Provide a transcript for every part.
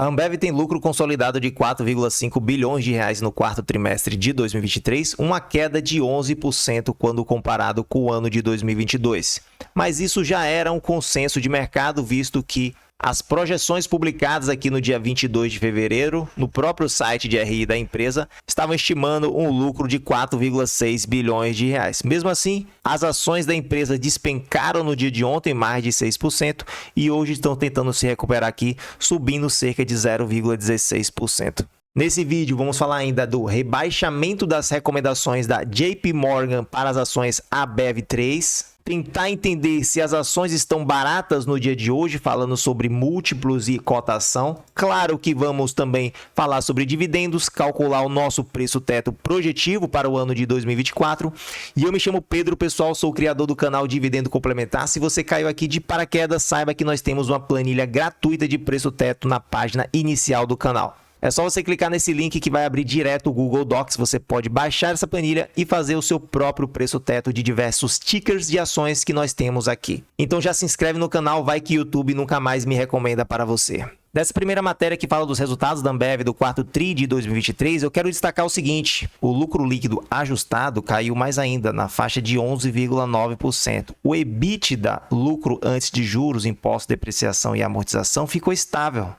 A Ambev tem lucro consolidado de 4,5 bilhões de reais no quarto trimestre de 2023, uma queda de 11% quando comparado com o ano de 2022. Mas isso já era um consenso de mercado, visto que as projeções publicadas aqui no dia 22 de fevereiro, no próprio site de RI da empresa, estavam estimando um lucro de 4,6 bilhões de reais. Mesmo assim, as ações da empresa despencaram no dia de ontem mais de 6% e hoje estão tentando se recuperar aqui, subindo cerca de 0,16%. Nesse vídeo, vamos falar ainda do rebaixamento das recomendações da JP Morgan para as ações ABEV3, tentar entender se as ações estão baratas no dia de hoje, falando sobre múltiplos e cotação. Claro que vamos também falar sobre dividendos, calcular o nosso preço teto projetivo para o ano de 2024. E eu me chamo Pedro, pessoal, sou o criador do canal Dividendo Complementar. Se você caiu aqui de paraquedas, saiba que nós temos uma planilha gratuita de preço teto na página inicial do canal. É só você clicar nesse link que vai abrir direto o Google Docs. Você pode baixar essa planilha e fazer o seu próprio preço teto de diversos tickers de ações que nós temos aqui. Então já se inscreve no canal, vai que o YouTube nunca mais me recomenda para você. Dessa primeira matéria que fala dos resultados da Ambev do quarto TRI de 2023, eu quero destacar o seguinte: o lucro líquido ajustado caiu mais ainda, na faixa de 11,9%. O EBITDA, lucro antes de juros, impostos, depreciação e amortização, ficou estável.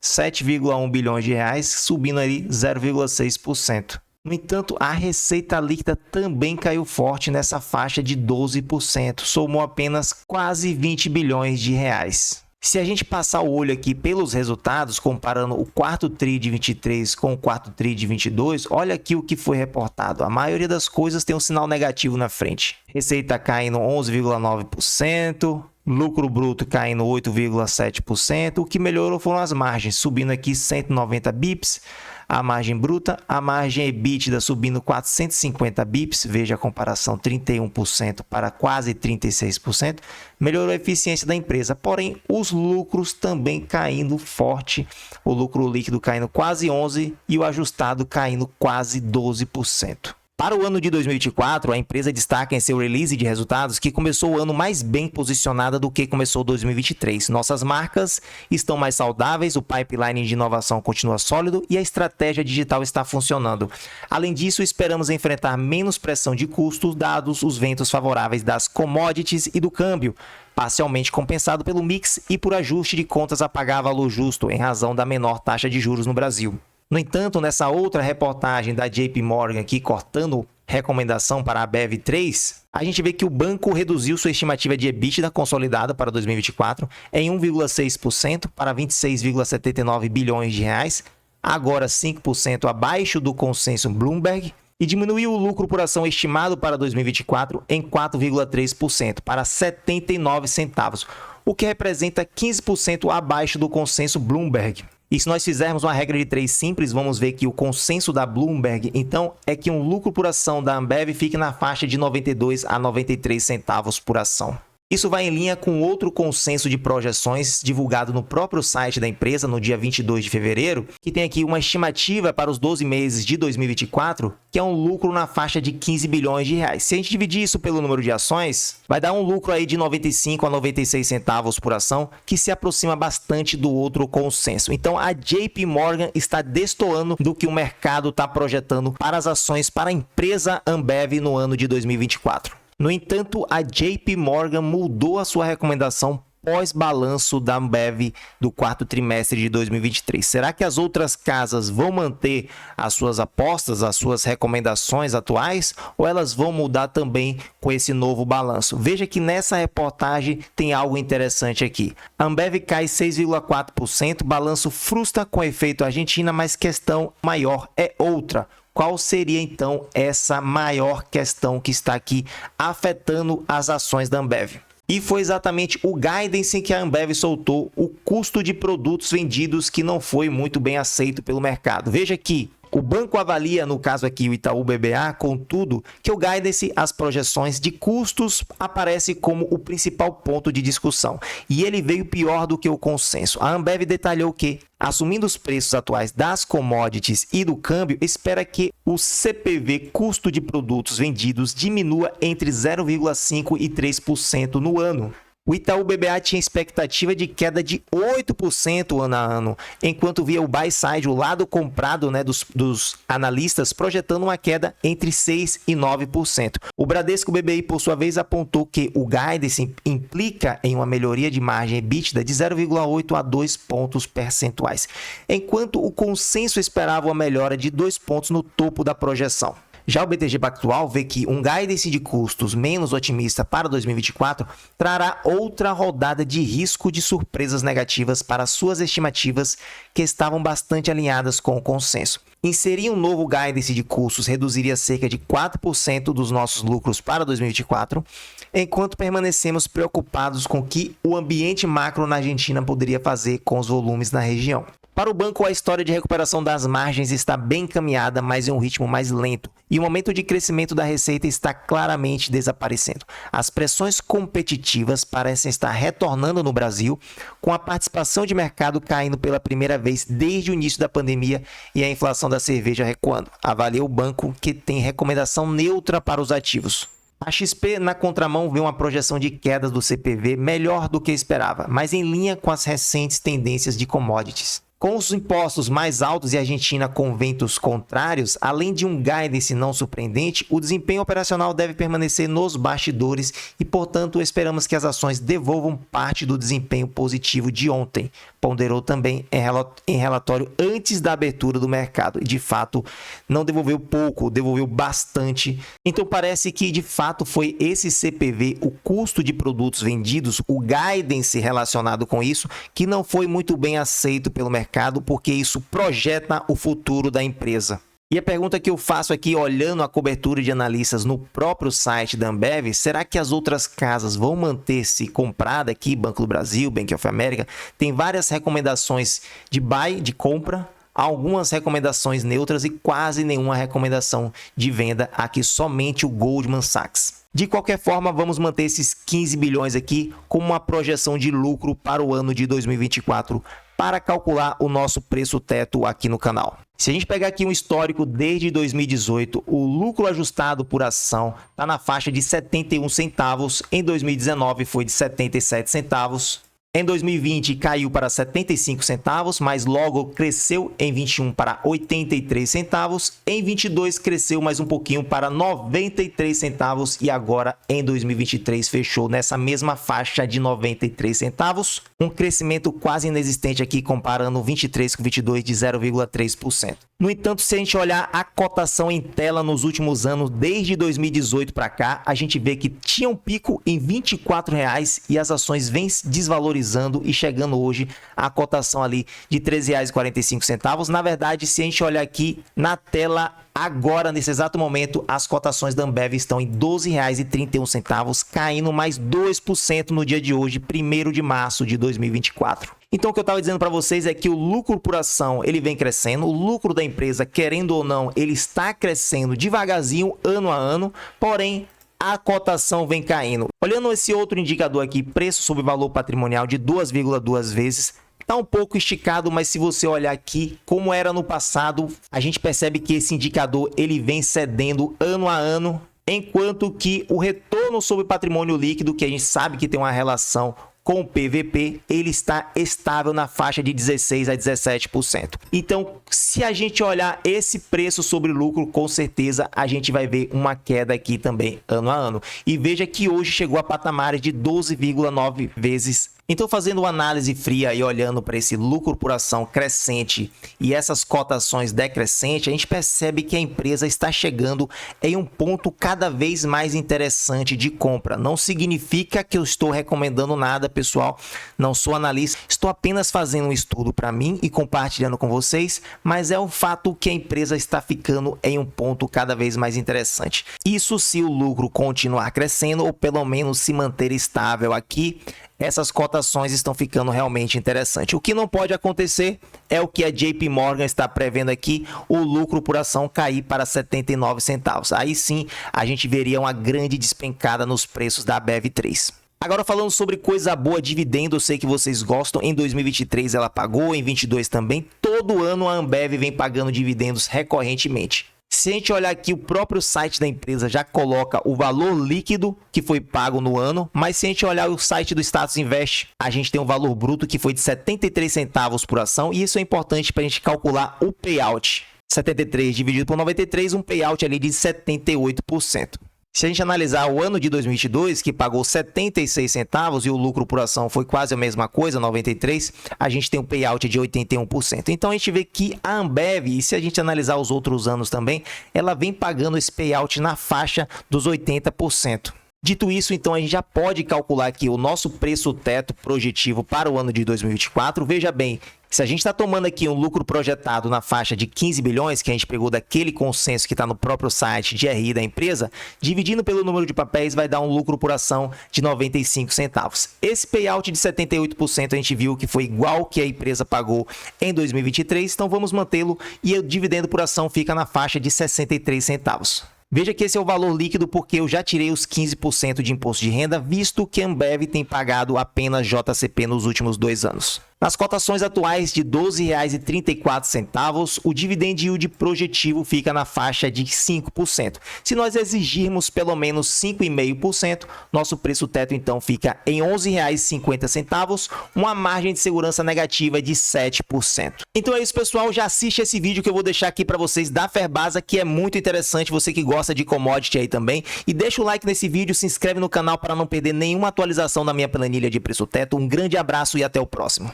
7,1 bilhões de reais, subindo ali 0,6%. No entanto, a receita líquida também caiu forte nessa faixa de 12%, somou apenas quase 20 bilhões de reais. Se a gente passar o olho aqui pelos resultados, comparando o quarto TRI de 23 com o quarto TRI de 22, olha aqui o que foi reportado. A maioria das coisas tem um sinal negativo na frente. Receita caindo 11,9%. Lucro bruto caindo 8,7%, o que melhorou foram as margens, subindo aqui 190 bips, a margem bruta, a margem EBITDA subindo 450 bips, veja a comparação, 31% para quase 36%, melhorou a eficiência da empresa, porém os lucros também caindo forte, o lucro líquido caindo quase 11% e o ajustado caindo quase 12%. Para o ano de 2024, a empresa destaca em seu release de resultados que começou o ano mais bem posicionada do que começou 2023. Nossas marcas estão mais saudáveis, o pipeline de inovação continua sólido e a estratégia digital está funcionando. Além disso, esperamos enfrentar menos pressão de custos, dados os ventos favoráveis das commodities e do câmbio, parcialmente compensado pelo mix e por ajuste de contas a pagar valor justo, em razão da menor taxa de juros no Brasil. No entanto, nessa outra reportagem da JP Morgan aqui, cortando recomendação para a ABEV3, a gente vê que o banco reduziu sua estimativa de EBITDA consolidada para 2024 em 1,6% para 26,79 bilhões de reais, agora 5% abaixo do consenso Bloomberg, e diminuiu o lucro por ação estimado para 2024 em 4,3% para 79 centavos, o que representa 15% abaixo do consenso Bloomberg. E se nós fizermos uma regra de 3 simples, vamos ver que o consenso da Bloomberg, então, é que um lucro por ação da Ambev fique na faixa de 92 a 93 centavos por ação. Isso vai em linha com outro consenso de projeções divulgado no próprio site da empresa no dia 22 de fevereiro, que tem aqui uma estimativa para os 12 meses de 2024, que é um lucro na faixa de 15 bilhões de reais. Se a gente dividir isso pelo número de ações, vai dar um lucro aí de 95 a 96 centavos por ação, que se aproxima bastante do outro consenso. Então a JP Morgan está destoando do que o mercado está projetando para as ações para a empresa Ambev no ano de 2024. No entanto, a JP Morgan mudou a sua recomendação pós-balanço da Ambev do quarto trimestre de 2023. Será que as outras casas vão manter as suas apostas, as suas recomendações atuais, ou elas vão mudar também com esse novo balanço? Veja que nessa reportagem tem algo interessante aqui. A Ambev cai 6,4%, balanço frustra com efeito Argentina, mas questão maior é outra. Qual seria, então, essa maior questão que está aqui afetando as ações da Ambev? E foi exatamente o guidance em que a Ambev soltou o custo de produtos vendidos, que não foi muito bem aceito pelo mercado. Veja que o banco avalia, no caso aqui o Itaú BBA, contudo, que o guidance, as projeções de custos, aparece como o principal ponto de discussão. E ele veio pior do que o consenso. A Ambev detalhou que, assumindo os preços atuais das commodities e do câmbio, espera que o CPV, custo de produtos vendidos, diminua entre 0,5% e 3% no ano. O Itaú BBA tinha expectativa de queda de 8% ano a ano, enquanto via o buy side, o lado comprado, né, dos analistas, projetando uma queda entre 6% e 9%. O Bradesco BBI, por sua vez, apontou que o guidance implica em uma melhoria de margem EBITDA de 0,8 a 2 pontos percentuais, enquanto o consenso esperava uma melhora de 2 pontos no topo da projeção. Já o BTG Pactual vê que um guidance de custos menos otimista para 2024 trará outra rodada de risco de surpresas negativas para suas estimativas que estavam bastante alinhadas com o consenso. Inserir um novo guidance de custos reduziria cerca de 4% dos nossos lucros para 2024, enquanto permanecemos preocupados com o que o ambiente macro na Argentina poderia fazer com os volumes na região. Para o banco, a história de recuperação das margens está bem encaminhada, mas em um ritmo mais lento, e o momento de crescimento da receita está claramente desaparecendo. As pressões competitivas parecem estar retornando no Brasil, com a participação de mercado caindo pela primeira vez desde o início da pandemia e a inflação da cerveja recuando. Avalia o banco, que tem recomendação neutra para os ativos. A XP, na contramão, vê uma projeção de quedas do CPV melhor do que esperava, mas em linha com as recentes tendências de commodities. Com os impostos mais altos e a Argentina com ventos contrários, além de um guidance não surpreendente, o desempenho operacional deve permanecer nos bastidores e, portanto, esperamos que as ações devolvam parte do desempenho positivo de ontem, ponderou também em relatório antes da abertura do mercado. E, de fato, não devolveu pouco, devolveu bastante. Então, parece que, de fato, foi esse CPV, o custo de produtos vendidos, o guidance relacionado com isso, que não foi muito bem aceito pelo mercado, porque isso projeta o futuro da empresa. E a pergunta que eu faço aqui, olhando a cobertura de analistas no próprio site da Ambev, será que as outras casas vão manter-se comprada aqui? Banco do Brasil, Bank of America, tem várias recomendações de buy, de compra, algumas recomendações neutras e quase nenhuma recomendação de venda, aqui somente o Goldman Sachs. De qualquer forma, vamos manter esses 15 bilhões aqui como uma projeção de lucro para o ano de 2024 para calcular o nosso preço teto aqui no canal. Se a gente pegar aqui um histórico desde 2018, o lucro ajustado por ação está na faixa de 71 centavos, em 2019 foi de 77 centavos. Em 2020 caiu para 75 centavos, mas logo cresceu em 21 para 83 centavos. Em 22 cresceu mais um pouquinho para 93 centavos e agora em 2023 fechou nessa mesma faixa de 93 centavos. Um crescimento quase inexistente aqui comparando 23 com 22 de 0,3%. No entanto, se a gente olhar a cotação em tela nos últimos anos, desde 2018 para cá, a gente vê que tinha um pico em R$ 24,00 e as ações vêm desvalorizando e chegando hoje a cotação ali de R$ 13,45. Na verdade, se a gente olhar aqui na tela, agora, nesse exato momento, as cotações da Ambev estão em R$ 12,31, caindo mais 2% no dia de hoje, 1º de março de 2024. Então, o que eu estava dizendo para vocês é que o lucro por ação ele vem crescendo, o lucro da empresa, querendo ou não, ele está crescendo devagarzinho, ano a ano, porém, a cotação vem caindo. Olhando esse outro indicador aqui, preço sobre valor patrimonial de 2,2 vezes, está um pouco esticado, mas se você olhar aqui como era no passado, a gente percebe que esse indicador ele vem cedendo ano a ano, enquanto que o retorno sobre patrimônio líquido, que a gente sabe que tem uma relação com o PVP, ele está estável na faixa de 16% a 17%. Então, se a gente olhar esse preço sobre lucro, com certeza a gente vai ver uma queda aqui também ano a ano. E veja que hoje chegou a patamares de 12,9 vezes. Então, fazendo uma análise fria e olhando para esse lucro por ação crescente e essas cotações decrescentes, a gente percebe que a empresa está chegando em um ponto cada vez mais interessante de compra. Não significa que eu estou recomendando nada, pessoal. Não sou analista, estou apenas fazendo um estudo para mim e compartilhando com vocês, mas é um fato que a empresa está ficando em um ponto cada vez mais interessante. Isso se o lucro continuar crescendo ou pelo menos se manter estável aqui, essas cotações estão ficando realmente interessantes. O que não pode acontecer é o que a JP Morgan está prevendo aqui, o lucro por ação cair para 79 centavos. Aí sim, a gente veria uma grande despencada nos preços da BEV3. Agora falando sobre coisa boa, dividendo, eu sei que vocês gostam. Em 2023 ela pagou, em 2022 também. Todo ano a Ambev vem pagando dividendos recorrentemente. Se a gente olhar aqui, o próprio site da empresa já coloca o valor líquido que foi pago no ano, mas se a gente olhar o site do Status Invest, a gente tem um valor bruto que foi de 73 centavos por ação, e isso é importante para a gente calcular o payout. 73 dividido por 93, um payout ali de 78%. Se a gente analisar o ano de 2022, que pagou 76 centavos e o lucro por ação foi quase a mesma coisa, 93, a gente tem um payout de 81%. Então a gente vê que a Ambev, e se a gente analisar os outros anos também, ela vem pagando esse payout na faixa dos 80%. Dito isso, então a gente já pode calcular aqui o nosso preço teto projetivo para o ano de 2024. Veja bem, se a gente está tomando aqui um lucro projetado na faixa de 15 bilhões, que a gente pegou daquele consenso que está no próprio site de RI da empresa, dividindo pelo número de papéis vai dar um lucro por ação de 95 centavos. Esse payout de 78% a gente viu que foi igual que a empresa pagou em 2023, então vamos mantê-lo e o dividendo por ação fica na faixa de 63 centavos. Veja que esse é o valor líquido porque eu já tirei os 15% de imposto de renda, visto que a Ambev tem pagado apenas JCP nos últimos 2 anos. Nas cotações atuais de R$ 12,34, o dividend yield projetivo fica na faixa de 5%. Se nós exigirmos pelo menos 5,5%, nosso preço teto então fica em R$ 11,50, uma margem de segurança negativa de 7%. Então é isso, pessoal, já assiste esse vídeo que eu vou deixar aqui para vocês da Ferbasa, que é muito interessante, você que gosta de commodity aí também, e deixa o like nesse vídeo, se inscreve no canal para não perder nenhuma atualização da minha planilha de preço teto. Um grande abraço e até o próximo.